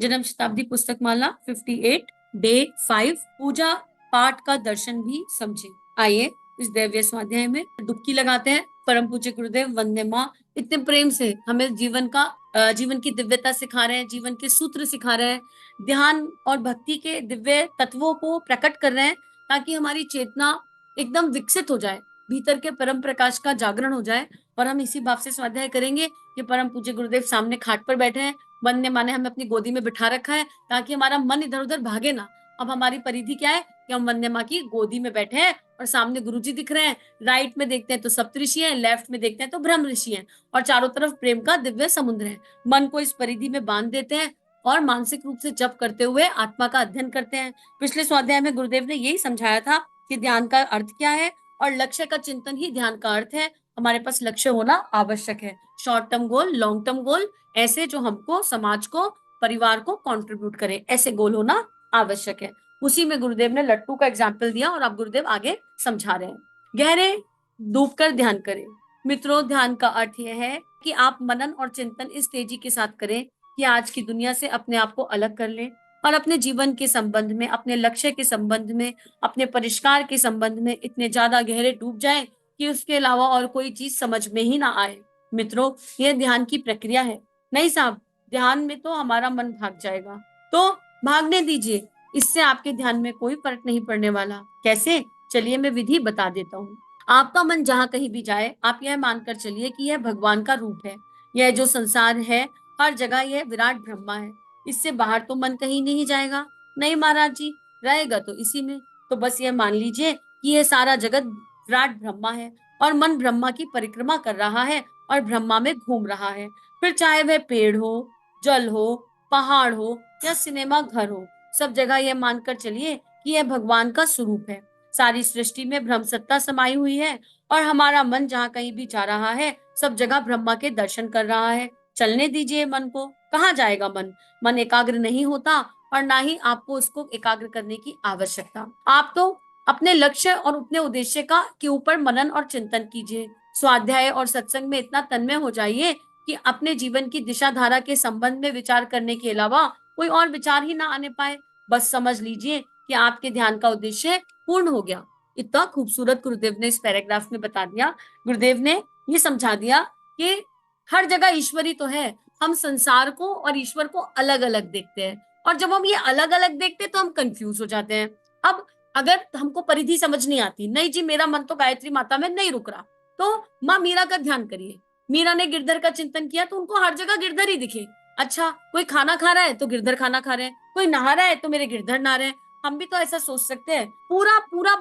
जन्म शताब्दी पुस्तक माला 58 डे 5 पूजा पाठ का दर्शन भी समझे। आइए इस दिव्य स्वाध्याय में डुबकी लगाते हैं। परम पूज्य गुरुदेव वंदे माँ इतने प्रेम से हमें जीवन की दिव्यता सिखा रहे हैं, जीवन के सूत्र सिखा रहे हैं, ध्यान और भक्ति के दिव्य तत्वों को प्रकट कर रहे हैं, ताकि हमारी चेतना एकदम विकसित हो जाए, भीतर के परम प्रकाश का जागरण हो जाए। और हम इसी भाव से स्वाध्याय करेंगे कि परम पूज्य गुरुदेव सामने खाट पर बैठे हैं, वंदे माँ ने हमें अपनी गोदी में बिठा रखा है, ताकि हमारा मन इधर उधर भागे ना। अब हमारी परिधि क्या है कि हम वंदे माँ की गोदी में बैठे हैं और सामने गुरुजी दिख रहे हैं। राइट में देखते हैं तो सप्तऋषि हैं, लेफ्ट में देखते हैं तो ब्रह्म ऋषि हैं, और चारों तरफ प्रेम का दिव्य समुद्र है। मन को इस परिधि में बांध देते हैं और मानसिक रूप से जप करते हुए आत्मा का अध्ययन करते हैं। पिछले स्वाध्याय में गुरुदेव ने यही समझाया था कि ध्यान का अर्थ क्या है, और लक्ष्य का चिंतन ही ध्यान का अर्थ है। हमारे पास लक्ष्य होना आवश्यक है, short term goal, long term goal, ऐसे जो हमको, समाज को, परिवार को कंट्रीब्यूट करे, ऐसे गोल होना आवश्यक है। उसी में गुरुदेव ने लट्टू का एग्जाम्पल दिया और अब गुरुदेव आगे समझा रहे हैं। गहरे डूबकर ध्यान करें। मित्रों, ध्यान का अर्थ यह है कि आप मनन और चिंतन इस तेजी के साथ करें कि आज की दुनिया से अपने आप को अलग कर लें और अपने जीवन के संबंध में, अपने लक्ष्य के संबंध में, अपने परिष्कार के संबंध में इतने ज्यादा गहरे डूब जाएं कि उसके अलावा और कोई चीज समझ में ही ना आए। मित्रों, यह ध्यान की प्रक्रिया है। नहीं साहब, ध्यान में तो हमारा मन भाग जाएगा, तो भागने दीजिए, इससे आपके ध्यान में कोई फर्क नहीं पड़ने वाला। कैसे? चलिए मैं विधि बता देता हूँ। आपका मन जहां कहीं भी जाए, आप यह मानकर चलिए कि यह भगवान का रूप है। यह जो संसार है, हर जगह यह विराट ब्रह्मा है। इससे बाहर तो मन कहीं नहीं जाएगा। नहीं महाराज जी, रहेगा तो इसी में। तो बस यह मान लीजिए कि यह सारा जगत विराट ब्रह्मा है और मन ब्रह्मा की परिक्रमा कर रहा है और ब्रह्मा में घूम रहा है। फिर चाहे वह पेड़ हो, जल हो, पहाड़ हो या सिनेमा घर हो, सब जगह यह मानकर चलिए कि यह भगवान का स्वरूप है। सारी सृष्टि में ब्रह्म सत्ता समाई हुई है और हमारा मन जहाँ कहीं भी जा रहा है, सब जगह ब्रह्मा के दर्शन कर रहा है। चलने दीजिए मन को। कहाँ जाएगा मन? मन एकाग्र नहीं होता और ना ही आपको उसको एकाग्र करने की आवश्यकता। आप तो अपने लक्ष्य और अपने उद्देश्य का के ऊपर मनन और चिंतन कीजिए। स्वाध्याय और सत्संग में इतना तन्मय हो जाइए कि अपने जीवन की दिशा धारा के संबंध में विचार करने के अलावा कोई और विचार ही ना आने पाए। बस समझ लीजिए कि आपके ध्यान का उद्देश्य पूर्ण हो गया। इतना खूबसूरत गुरुदेव ने इस पैराग्राफ में बता दिया। गुरुदेव ने ये समझा दिया कि हर जगह ईश्वर ही तो है। हम संसार को और ईश्वर को अलग अलग देखते हैं, और जब हम ये अलग अलग देखते हैं तो हम कंफ्यूज हो जाते हैं। अब अगर हमको परिधि समझ नहीं आती, नहीं जी मेरा मन तो गायत्री माता में नहीं रुक रहा, तो माँ मीरा का ध्यान करिए। मीरा ने गिरधर का चिंतन किया तो उनको हर जगह गिरधर ही दिखे। अच्छा, कोई खाना खा रहा है तो गिरधर खाना खा रहे हैं, कोई नहा रहा है तो मेरे गिरधर नहा रहे हैं। हम भी तो ऐसा सोच सकते हैं। पूरा पूरा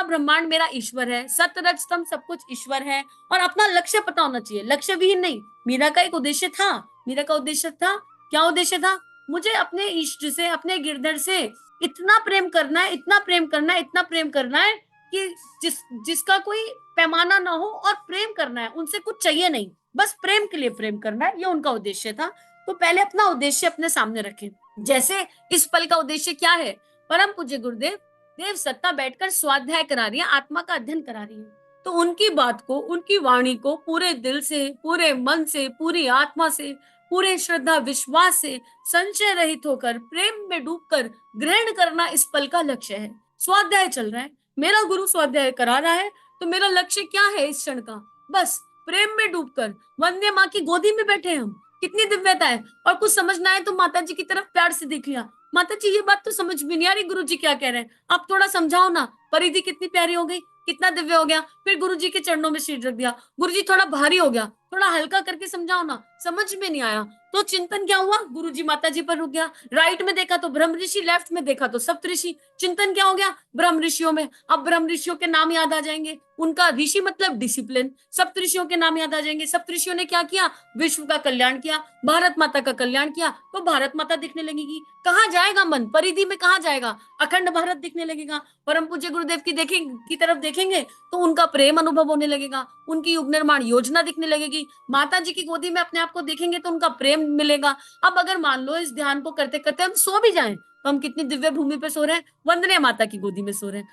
ब्रह्मांड मेरा ईश्वर है, सतरज स्तंभ सब कुछ ईश्वर है। और अपना लक्ष्य पता होना चाहिए, लक्ष्य विहीन नहीं। मीरा का एक उद्देश्य था। मीरा का उद्देश्य था, क्या उद्देश्य था? मुझे अपने इष्ट से, अपने गिरधर से इतना प्रेम करना है, इतना प्रेम करना है, इतना प्रेम करना है कि जिसका कोई पैमाना ना हो, और प्रेम करना है, उनसे कुछ चाहिए नहीं, बस प्रेम के लिए प्रेम करना है। ये उनका उद्देश्य था। तो पहले अपना उद्देश्य अपने सामने रखें। जैसे इस पल का उद्देश्य क्या है? परम पूज्य गुरुदेव देव सत्ता बैठकर स्वाध्याय करा रही है, आत्मा का अध्ययन करा रही है। तो उनकी बात को, उनकी वाणी को पूरे दिल से, पूरे मन से, पूरी आत्मा से, पूरे श्रद्धा विश्वास से, संशय रहित होकर, प्रेम में डूबकर ग्रहण करना इस पल का लक्ष्य है। स्वाध्याय चल रहा है, मेरा गुरु स्वाध्याय करा रहा है, तो मेरा लक्ष्य क्या है इस क्षण का? बस प्रेम में डूबकर वंदे माँ की गोदी में बैठे हम। कितनी दिव्यता है। और कुछ समझ ना आए तो माता जी की तरफ प्यार से देख लिया, माता जी ये बात तो समझ में नहीं आ रही, गुरु जी क्या कह रहे हैं, आप थोड़ा समझाओ ना। परिधि कितनी प्यारी हो गई, कितना दिव्य हो गया। फिर गुरु जी के चरणों में सिर रख दिया, गुरु जी थोड़ा भारी हो गया, थोड़ा हल्का करके समझाओ ना, समझ में नहीं आया। तो चिंतन क्या हुआ? गुरु जी माता जी पर रुक गया। राइट में देखा तो ब्रह्म ऋषि, लेफ्ट में देखा तो सप्त ऋषि। चिंतन क्या हो गया? ब्रह्म ऋषियों में। अब ब्रह्म ऋषियों के नाम याद आ जाएंगे, उनका ऋषि मतलब डिसिप्लिन। सप्त ऋषियों के नाम याद आ जाएंगे। सप्त ऋषियों ने क्या किया? विश्व का कल्याण किया, भारत माता का कल्याण किया। तो भारत माता दिखने लगेगी। कहाँ जाएगा मन? परिधि में कहाँ जाएगा? अखंड भारत दिखने लगेगा। परम पूज्य गुरुदेव की तरफ देखेंगे तो उनका प्रेम अनुभव होने लगेगा, उनकी युग निर्माण योजना दिखने लगेगी। माता जी की गोदी में अपने आप को देखेंगे तो उनका प्रेम मिलेगा। अब अगर मान लो इस ध्यान को करते करते हम सो भी जाएं, तो हम कितनी दिव्य भूमि पे सो रहे हैं, वंदने माता की गोदी में सो रहे हैं।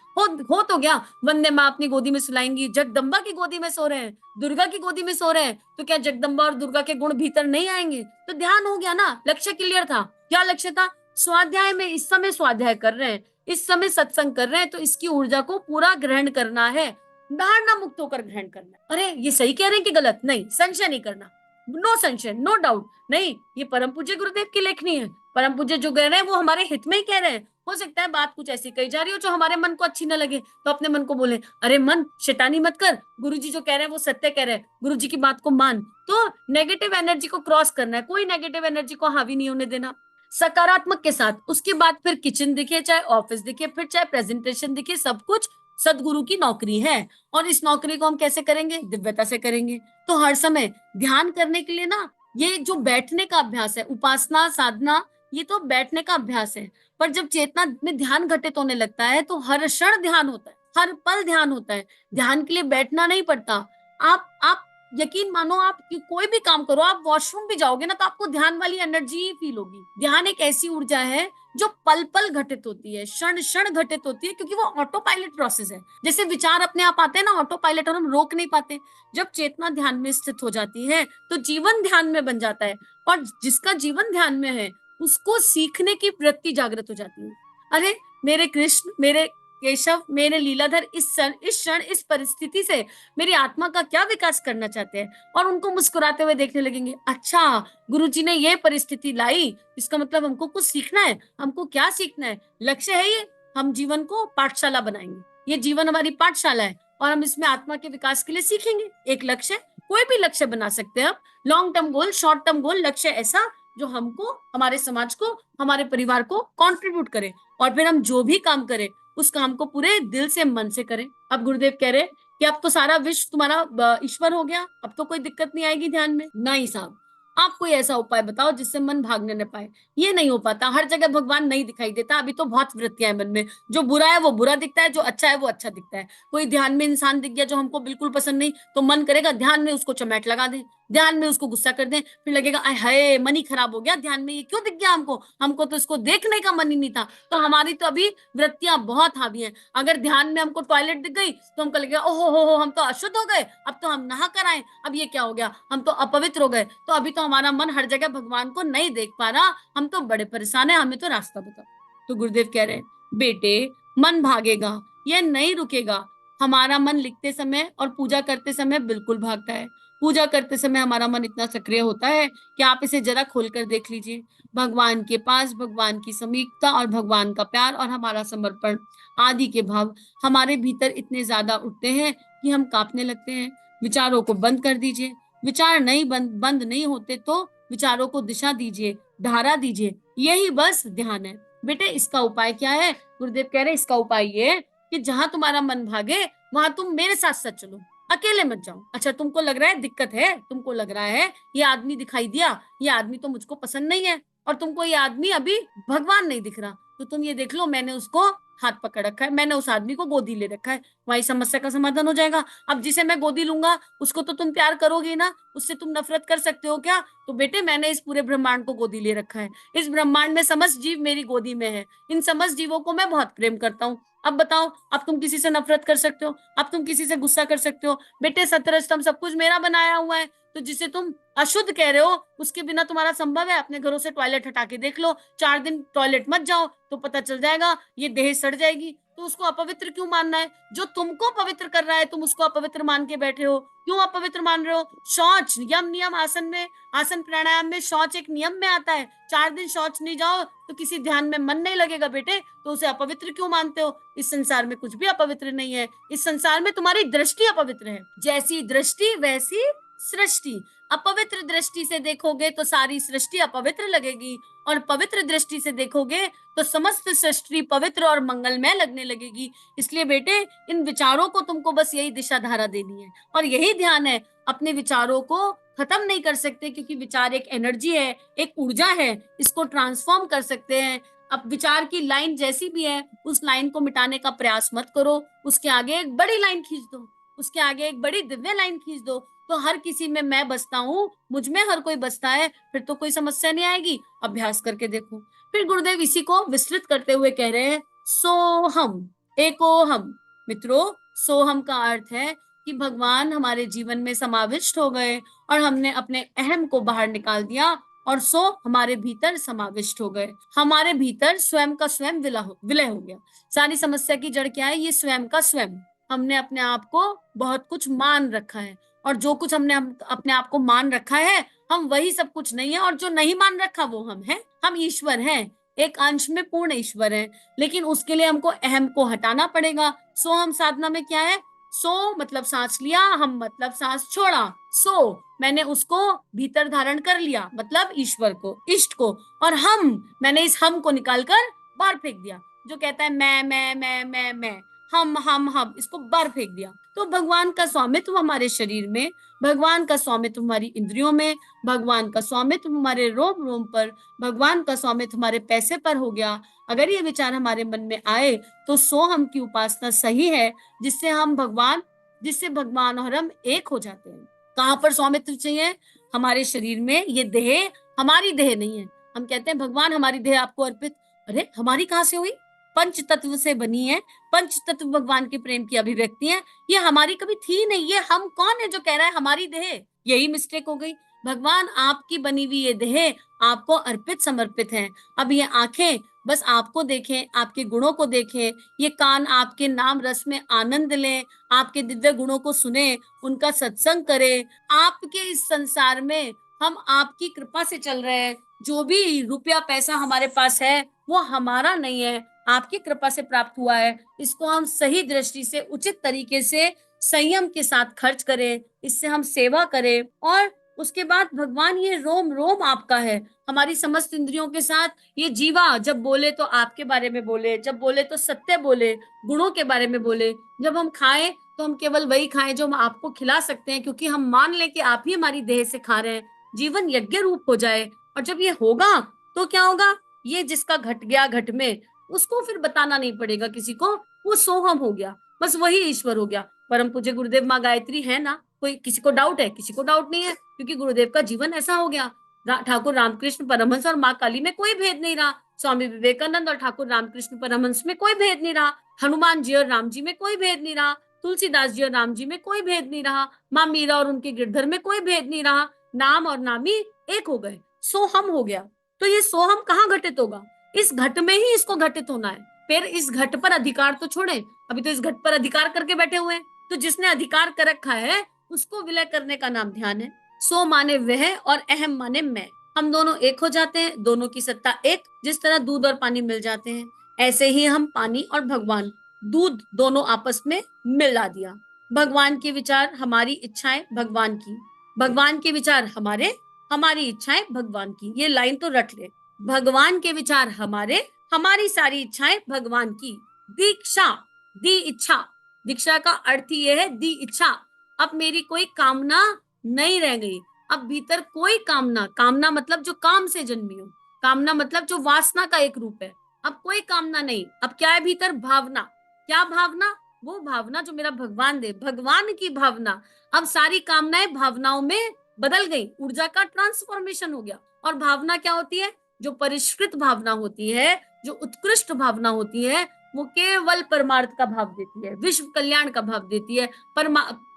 हो तो गया, वंदे माँ अपनी गोदी में सुलाएंगी, जगदम्बा की गोदी में सो रहे हैं, दुर्गा की गोदी में सो रहे हैं, तो क्या जगदम्बा और दुर्गा के गुण भीतर नहीं आएंगे? तो ध्यान हो गया ना, लक्ष्य क्लियर था। क्या लक्ष्य था? स्वाध्याय में इस समय स्वाध्याय कर रहे हैं, इस समय सत्संग कर रहे हैं, तो इसकी ऊर्जा को पूरा ग्रहण करना है, धारणा मुक्त होकर ग्रहण करना है। अरे ये सही कह रहे हैं कि गलत? नहीं, संशय नहीं करना, नो संशय, नो डाउट। नहीं, ये परम पूज्य गुरुदेव की लेखनी है, परम पूज्य जो कह रहे हैं वो हमारे हित में ही कह रहे हैं। हो सकता है बात कुछ ऐसी कही जा रही हो जो हमारे मन को अच्छी ना लगे, तो अपने मन को बोले, अरे मन शैतानी मत कर, गुरुजी जो कह रहे हैं वो सत्य कह रहे हैं, गुरुजी की बात को मान। तो नेगेटिव एनर्जी को क्रॉस करना है, कोई नेगेटिव एनर्जी को हावी नहीं होने देना, सकारात्मक के साथ। उसके बाद फिर किचन दिखे, चाहे ऑफिस दिखे, फिर चाहे प्रेजेंटेशन दिखे, सब कुछ सदगुरु की नौकरी है। और इस नौकरी को हम कैसे करेंगे? दिव्यता से करेंगे। तो हर समय ध्यान करने के लिए ना, ये जो बैठने का अभ्यास है, उपासना साधना, ये तो बैठने का अभ्यास है। पर जब चेतना में ध्यान घटित होने लगता है तो हर क्षण ध्यान होता है, हर पल ध्यान होता है। ध्यान के लिए बैठना नहीं पड़ता। आप यकीन मानो, आप कोई भी काम करो, आप वॉशरूम भी जाओगे ना, तो आपको ध्यान वाली एनर्जी ही फील होगी। ध्यान एक ऐसी ऊर्जा है जो पल पल घटित होती है, क्षण क्षण घटित होती है, क्योंकि वो ऑटो पायलट प्रोसेस है। जैसे विचार अपने आप आते हैं ना ऑटो पायलट, और हम रोक नहीं पाते। जब चेतना ध्यान में स्थित हो जाती है तो जीवन ध्यान में बन जाता है, और जिसका जीवन ध्यान में है उसको सीखने की वृत्ति जागृत हो जाती है। अरे मेरे कृष्ण, मेरे केशव, मेरे लीलाधर इस क्षण इस परिस्थिति से मेरी आत्मा का क्या विकास करना चाहते हैं, और उनको मुस्कुराते हुए देखने लगेंगे। अच्छा, गुरुजी ने ये परिस्थिति लाई, इसका मतलब हमको कुछ सीखना है। हमको क्या सीखना है? लक्ष्य है ये, हम जीवन को पाठशाला बनाएंगे। ये जीवन हमारी पाठशाला है, और हम इसमें आत्मा के विकास के लिए सीखेंगे। एक लक्ष्य, कोई भी लक्ष्य बना सकते हैं हम, long term goal, short term goal, लक्ष्य ऐसा जो हमको, हमारे समाज को, हमारे परिवार को कंट्रीब्यूट करे, और फिर हम जो भी काम करें उस काम को पूरे दिल से, मन से करें। अब गुरुदेव कह रहे कि अब तो सारा विश्व तुम्हारा ईश्वर हो गया, अब तो कोई दिक्कत नहीं आएगी ध्यान में। नहीं साहब, आप कोई ऐसा उपाय बताओ जिससे मन भागने न पाए। ये नहीं हो पाता, हर जगह भगवान नहीं दिखाई देता। अभी तो बहुत वृत्तियां है मन में, जो बुरा है वो बुरा दिखता है, जो अच्छा है वो अच्छा दिखता है। कोई ध्यान में इंसान दिख गया जो हमको बिल्कुल पसंद नहीं, तो मन करेगा ध्यान में उसको चमेट लगा दे, ध्यान में उसको गुस्सा कर दे, फिर लगेगा आय हाय मन ही खराब हो गया, ध्यान में ये क्यों दिख गया हमको, हमको तो इसको देखने का मन ही नहीं था। तो हमारी तो अभी वृत्तियां बहुत हावी हैं। अगर ध्यान में हमको टॉयलेट दिख गई तो हमको लगेगा ओहो हो, हम तो अशुद्ध हो गए, अब तो हम नहा कर आए, अब ये क्या हो गया, हम तो अपवित्र हो गए। तो अभी तो हमारा मन हर जगह भगवान को नहीं देख पा रहा, हम तो बड़े परेशान है, हमें तो रास्ता बताओ। तो गुरुदेव कह रहे हैं, बेटे मन भागेगा, यह नहीं रुकेगा। हमारा मन लिखते समय और पूजा करते समय बिल्कुल भागता है। पूजा करते समय हमारा मन इतना सक्रिय होता है कि आप इसे जरा खोलकर देख लीजिए। भगवान के पास भगवान की समीपता और भगवान का प्यार और हमारा समर्पण आदि के भाव हमारे भीतर इतने ज्यादा उठते हैं कि हम कांपने लगते हैं। विचारों को बंद कर दीजिए। विचार नहीं बंद नहीं होते तो विचारों को दिशा दीजिए, धारा दीजिए। यही बस ध्यान है। बेटे इसका उपाय क्या है? गुरुदेव कह रहे इसका उपाय ये है कि जहां तुम्हारा मन भागे वहां तुम मेरे साथ साथ चलो, अकेले मत जाओ। अच्छा तुमको लग रहा है दिक्कत है, तुमको लग रहा है ये आदमी दिखाई दिया, ये आदमी तो मुझको पसंद नहीं है, और तुमको ये आदमी अभी भगवान नहीं दिख रहा, तो तुम ये देख लो मैंने उसको हाथ पकड़ रखा है, मैंने उस आदमी को गोदी ले रखा है, वही समस्या का समाधान हो जाएगा। अब जिसे मैं गोदी लूंगा उसको तो तुम प्यार करोगे ना, उससे तुम नफरत कर सकते हो क्या? तो बेटे मैंने इस पूरे ब्रह्मांड को गोदी ले रखा है, इस ब्रह्मांड में समस्त जीव मेरी गोदी में है, इन समस्त जीवों को मैं बहुत प्रेम करता हूँ। अब बताओ, अब तुम किसी से नफरत कर सकते हो? अब तुम किसी से गुस्सा कर सकते हो? बेटे सत्तर स्तंभ सब कुछ मेरा बनाया हुआ है, तो जिसे तुम अशुद्ध कह रहे हो उसके बिना तुम्हारा संभव है? अपने घरों से टॉयलेट हटा के देख लो, 4 दिन टॉयलेट मत जाओ तो पता चल जाएगा ये देह सड़ जाएगी। तो उसको अपवित्र क्यों मानना है? जो तुमको पवित्र कर रहा है तुम उसको अपवित्र मान के बैठे हो। क्यों अपवित्र मान रहे हो? शौच यम नियम आसन में, आसन प्राणायाम में शौच एक नियम में आता है। 4 दिन शौच नहीं जाओ तो किसी ध्यान में मन नहीं लगेगा बेटे, तो उसे अपवित्र क्यों मानते हो? इस संसार में कुछ भी अपवित्र नहीं है, इस संसार में तुम्हारी दृष्टि अपवित्र है। जैसी दृष्टि वैसी सृष्टि। अपवित्र दृष्टि से देखोगे तो सारी सृष्टि अपवित्र लगेगी, और पवित्र दृष्टि से देखोगे तो समस्त सृष्टि पवित्र और मंगलमय लगने लगेगी। इसलिए बेटे इन विचारों को तुमको बस यही दिशा धारा देनी है, और यही ध्यान है। अपने विचारों को खत्म नहीं कर सकते, क्योंकि विचार एक एनर्जी है, एक ऊर्जा है, इसको ट्रांसफॉर्म कर सकते हैं। अब विचार की लाइन जैसी भी है उस लाइन को मिटाने का प्रयास मत करो, उसके आगे एक बड़ी लाइन खींच दो, उसके आगे एक बड़ी दिव्य लाइन खींच दो, तो हर किसी में मैं बसता हूँ, मुझ में हर कोई बसता है, फिर तो कोई समस्या नहीं आएगी, अभ्यास करके देखो। फिर गुरुदेव इसी को विस्तृत करते हुए कह रहे हैं, सोहम, एकोहम। मित्रों, सोहम का अर्थ है कि भगवान हमारे जीवन में समाविष्ट हो गए और हमने अपने अहम को बाहर निकाल दिया और सो हमारे भीतर समाविष्ट हो गए। हमारे भीतर स्वयं का स्वयं विलय हो गया। सारी समस्या की जड़ क्या है? ये स्वयं का स्वयं। हमने अपने आप को बहुत कुछ मान रखा है, और जो कुछ हमने अपने आप को मान रखा है, हम वही सब कुछ नहीं है, और जो नहीं मान रखा वो हम हैं। हम ईश्वर हैं, एक अंश में पूर्ण ईश्वर हैं, लेकिन उसके लिए हमको अहम को हटाना पड़ेगा। सो हम साधना में क्या है? सो मतलब सांस लिया, हम मतलब सांस छोड़ा। सो मैंने उसको भीतर धारण कर लिया, मतलब ईश्वर को, इष्ट को। और हम, मैंने इस हम को निकालकर बाहर फेंक दिया। जो कहता है मैं, हम, इसको बाहर फेंक दिया। तो भगवान का स्वामित्व हमारे शरीर में, भगवान का स्वामित्व हमारी इंद्रियों में, भगवान का स्वामित्व हमारे रोम रोम पर, भगवान का स्वामित्व हमारे पैसे पर हो गया। अगर ये विचार हमारे मन में आए तो सोहम की उपासना सही है, जिससे भगवान और हम एक हो जाते हैं। कहाँ पर स्वामित्व चाहिए? हमारे शरीर में। ये देह हमारी देह नहीं है। हम कहते हैं भगवान हमारी देह आपको अर्पित। अरे हमारी कहाँ से हुई? पंच तत्व से बनी है। पंच तत्व भगवान के प्रेम की अभिव्यक्ति है। ये हमारी कभी थी नहीं। ये हम कौन है जो कह रहा है हमारी देह? यही मिस्टेक हो गई। भगवान आपकी बनी हुई ये देह आपको अर्पित समर्पित है। अब ये आंखें बस आपको देखें, आपके गुणों को देखें, ये कान आपके नाम रस में आनंद लें, आपके दिव्य गुणों को सुने, उनका सत्संग करें। आपके इस संसार में हम आपकी कृपा से चल रहे हैं। जो भी रुपया पैसा हमारे पास है वो हमारा नहीं है, आपकी कृपा से प्राप्त हुआ है। इसको हम सही दृष्टि से, उचित तरीके से, संयम के साथ खर्च करें, इससे हम सेवा करें। और उसके बाद भगवान, ये रोम रोम आपका है। हमारी समस्त इंद्रियों के साथ ये जीवा जब बोले तो आपके बारे में बोले, जब बोले तो सत्य बोले, गुणों के बारे में बोले। जब हम खाएं तो हम केवल वही खाएं जो हम आपको खिला सकते हैं, क्योंकि हम मान लें कि आप ही हमारी देह से खा रहे हैं। जीवन यज्ञ रूप हो जाए। और जब ये होगा तो क्या होगा? ये जिसका घट गया घट में, उसको फिर बताना नहीं पड़ेगा किसी को, वो सोहम हो गया, बस वही ईश्वर हो गया। परम पूज्य गुरुदेव माँ गायत्री है ना, कोई किसी को डाउट है? किसी को डाउट नहीं है, क्योंकि गुरुदेव का जीवन ऐसा हो गया। ठाकुर रामकृष्ण परमहंस और माँ काली में कोई भेद नहीं रहा। स्वामी विवेकानंद और ठाकुर रामकृष्ण परमहंस में कोई भेद नहीं रहा। हनुमान जी और राम जी में कोई भेद नहीं रहा। तुलसीदास जी और राम जी में कोई भेद नहीं रहा। माँ मीरा और उनके गिरधर में कोई भेद नहीं रहा। नाम और नामी एक हो गए, सोहम हो गया। तो ये सोहम कहाँ घटित होगा? इस घट में ही इसको घटित होना है। फिर इस घट पर अधिकार तो छोड़े, अभी तो इस घट पर अधिकार करके बैठे हुए हैं। तो जिसने अधिकार कर रखा है उसको विलय करने का नाम ध्यान है। सो माने वह और अहम माने मैं। हम दोनों एक हो जाते हैं, दोनों की सत्ता एक। जिस तरह दूध और पानी मिल जाते हैं, ऐसे ही हम पानी और भगवान, दूध दोनों आपस में मिला दिया। भगवान के विचार, हमारी इच्छाएं भगवान की, भगवान के विचार हमारे, हमारी इच्छाएं भगवान की। ये लाइन तो रट ले। भगवान के विचार हमारे, हमारी सारी इच्छाएं भगवान की। दीक्षा, दी इच्छा, दीक्षा का अर्थ ये है दी इच्छा। अब मेरी कोई कामना नहीं रह गई। अब भीतर कोई कामना, कामना मतलब जो काम से जन्मी हो, कामना मतलब जो वासना का एक रूप है। अब कोई कामना नहीं। अब क्या है भीतर? भावना। क्या भावना? वो भावना जो मेरा भगवान दे, भगवान की भावना। अब सारी कामनाएं भावनाओं में बदल गई, ऊर्जा का ट्रांसफॉर्मेशन हो गया। और भावना क्या होती है? जो परिष्कृत भावना होती है, जो उत्कृष्ट भावना होती है, वो केवल परमार्थ का भाव देती है, विश्व कल्याण का भाव देती है,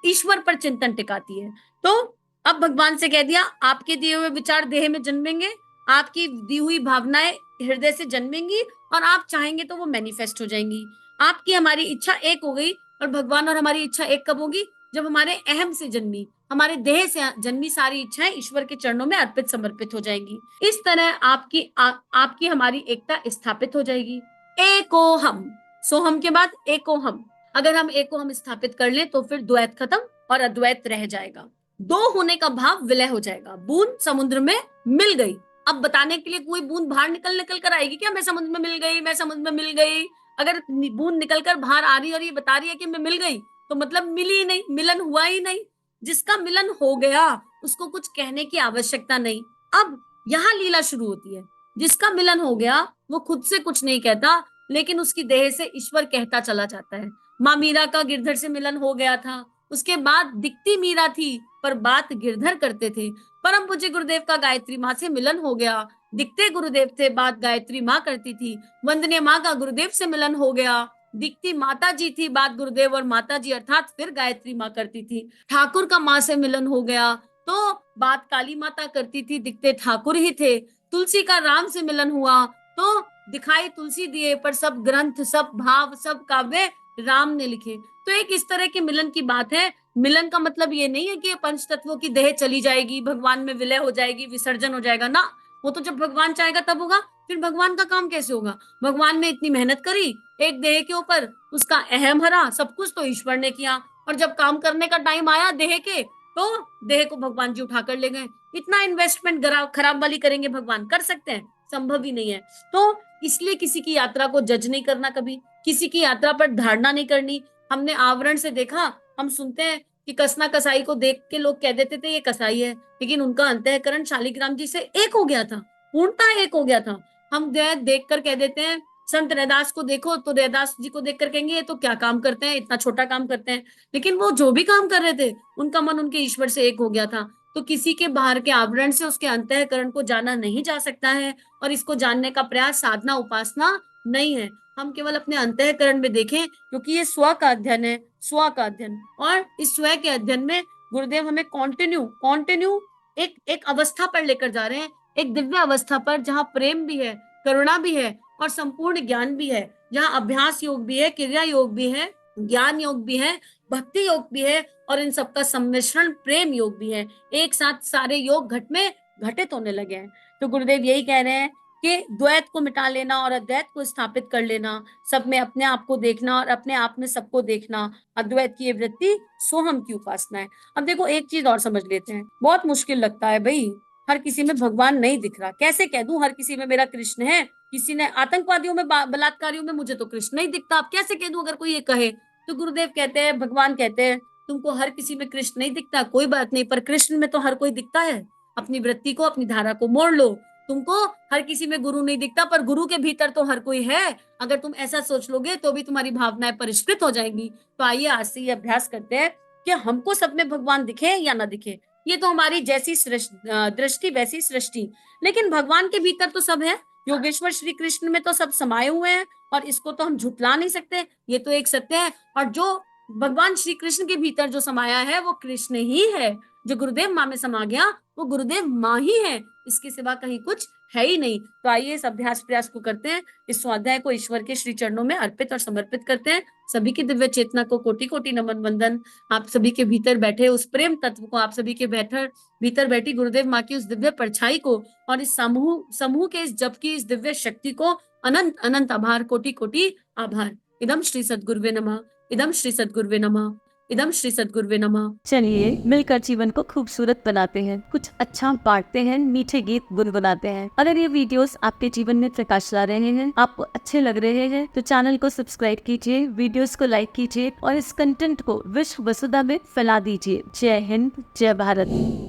ईश्वर पर चिंतन टिकाती है। तो अब भगवान से कह दिया, आपके दिए हुए विचार देह में जन्मेंगे, आपकी दी हुई भावनाएं हृदय से जन्मेंगी, और आप चाहेंगे तो वो मैनिफेस्ट हो जाएंगी। आपकी हमारी इच्छा एक हो गई। और भगवान और हमारी इच्छा एक कब होगी? जब हमारे अहम से जन्मी, हमारे देह से जन्मी सारी इच्छाएं ईश्वर के चरणों में अर्पित समर्पित हो जाएंगी। इस तरह आपकी हमारी एकता स्थापित हो जाएगी। एको हम, सोहम के बाद एको हम। अगर हम एको हम स्थापित कर लें तो फिर द्वैत खत्म और अद्वैत रह जाएगा। दो होने का भाव विलय हो जाएगा। बूंद समुद्र में मिल गई। अब बताने के लिए कोई बूंद बाहर निकल निकल कर आएगी क्या? मैं समुद्र में मिल गई, मैं समुद्र में मिल गई। अगर बूंद निकल कर बाहर आ रही है और ये बता रही है कि मैं मिल गई, तो मतलब मिली ही नहीं, मिलन हुआ ही नहीं। जिसका मिलन हो गया उसको कुछ कहने की आवश्यकता नहीं। अब यहाँ लीला शुरू होती है। जिसका मिलन हो गया वो खुद से कुछ नहीं कहता, लेकिन उसकी देह से ईश्वर कहता चला जाता है। माँ मीरा का गिरधर से मिलन हो गया था, उसके बाद दिखती मीरा थी पर बात गिरधर करते थे। परम पूज्य गुरुदेव का गायत्री माँ से मिलन हो गया। दिखते गुरुदेव थे, बात गायत्री माँ करती थी। वंदनीय माँ का गुरुदेव से मिलन हो गया। दिखती माता जी थी, बात गुरुदेव और माता जी अर्थात फिर गायत्री माँ करती थी। ठाकुर का माँ से मिलन हो गया तो बात काली माता करती थी, दिखते ठाकुर ही थे। तुलसी का राम से मिलन हुआ तो दिखाई तुलसी दिए, पर सब ग्रंथ, सब भाव, सब काव्य राम ने लिखे। तो एक इस तरह के मिलन की बात है। मिलन का मतलब ये नहीं है कि पंच तत्वों की देह चली जाएगी, भगवान में विलय हो जाएगी, विसर्जन हो जाएगा ना। वो तो जब भगवान चाहेगा तब होगा। फिर भगवान का काम कैसे होगा? भगवान ने इतनी मेहनत करी एक देह के ऊपर, उसका अहम हरा, सब कुछ तो ईश्वर ने किया। और जब काम करने का टाइम आया देह के, तो देह को भगवान जी उठा कर ले गए। इतना इन्वेस्टमेंट खराब वाली करेंगे भगवान? कर सकते हैं? संभव ही नहीं है। तो इसलिए किसी की यात्रा को जज नहीं करना, कभी किसी की यात्रा पर धारणा नहीं करनी। हमने आवरण से देखा, हम सुनते हैं कि कसना कसाई को देख के लोग कह देते थे ये कसाई है, लेकिन उनका अंतःकरण शालिग्राम जी से एक हो गया था, पूर्णतः एक हो गया था। हम देख कर कह देते हैं, संत रैदास को देखो तो रैदास जी को देखकर कहेंगे ये तो क्या काम करते हैं, इतना छोटा काम करते हैं, लेकिन वो जो भी काम कर रहे थे उनका मन उनके ईश्वर से एक हो गया था। तो किसी के बाहर के आवरण से उसके अंतःकरण को जाना नहीं जा सकता है, और इसको जानने का प्रयास साधना उपासना नहीं है। हम केवल अपने अंतःकरण में देखें, क्योंकि ये स्व का अध्ययन है, स्व का अध्ययन। और इस स्व के अध्ययन में गुरुदेव हमें कॉन्टिन्यू एक अवस्था पर लेकर जा रहे हैं, एक दिव्य अवस्था पर, जहाँ प्रेम भी है, करुणा भी है और संपूर्ण ज्ञान भी है, जहाँ अभ्यास योग भी है, क्रिया योग भी है, ज्ञान योग भी है, भक्ति योग भी है, और इन सबका सम्मिश्रण प्रेम योग भी है। एक साथ सारे योग घट में घटित होने लगे हैं। तो गुरुदेव यही कह रहे हैं कि द्वैत को मिटा लेना और अद्वैत को स्थापित कर लेना, सब में अपने आप को देखना और अपने आप में सबको देखना, अद्वैत की ये वृत्ति सोहम की उपासना है। अब देखो एक चीज और समझ लेते हैं, बहुत मुश्किल लगता है भाई, हर किसी में भगवान नहीं दिख रहा, कैसे कह दूं हर किसी में मेरा कृष्ण है? किसी ने आतंकवादियों में, बलात्कारियों में मुझे तो कृष्ण नहीं दिखता, अब कैसे कह दूं अगर कोई ये कहे? तो गुरुदेव कहते हैं, भगवान कहते हैं, तुमको हर किसी में कृष्ण नहीं दिखता, कोई बात नहीं, पर कृष्ण में तो हर कोई दिखता है। अपनी वृत्ति को, अपनी धारा को मोड़ लो। तुमको हर किसी में गुरु नहीं दिखता, पर गुरु के भीतर तो हर कोई है। अगर तुम ऐसा सोच लोगे तो भी तुम्हारी भावनाएं परिष्कृत हो जाएंगी। तो आइए आज से ये अभ्यास करते हैं कि हमको सब में भगवान दिखे या ना दिखे, ये तो हमारी जैसी दृष्टि वैसी सृष्टि, लेकिन भगवान के भीतर तो सब है। योगेश्वर श्री कृष्ण में तो सब समाये हुए हैं, और इसको तो हम झुटला नहीं सकते, ये तो एक सत्य है। और जो भगवान श्री कृष्ण के भीतर जो समाया है वो कृष्ण ही है। जो गुरुदेव माँ में समा गया वो गुरुदेव माँ ही है, इसके सिवा कहीं कुछ है ही नहीं। तो आइए इस अभ्यास प्रयास को करते हैं, इस स्वाध्याय को ईश्वर के श्री चरणों में अर्पित और समर्पित करते हैं। सभी की दिव्य चेतना को कोटि कोटि नमन वंदन। आप सभी के भीतर बैठे उस प्रेम तत्व को, आप सभी के भीतर बैठी गुरुदेव माँ की उस दिव्य परछाई को, और इस समूह के इस जप की इस दिव्य शक्ति को अनंत अनंत आभार, कोटि कोटि आभार। इदम श्री सद्गुरुवे नमः, इदम श्री सद्गुरुवे नमः, इदम श्री सद्गुरुवे नमः। चलिए मिलकर जीवन को खूबसूरत बनाते हैं, कुछ अच्छा बांटते हैं, मीठे गीत गुनगुनाते हैं। अगर ये वीडियोस आपके जीवन में प्रकाश ला रहे हैं, आपको अच्छे लग रहे हैं, तो चैनल को सब्सक्राइब कीजिए, वीडियोस को लाइक कीजिए और इस कंटेंट को विश्व वसुधा में फैला दीजिए। जय हिंद, जय भारत।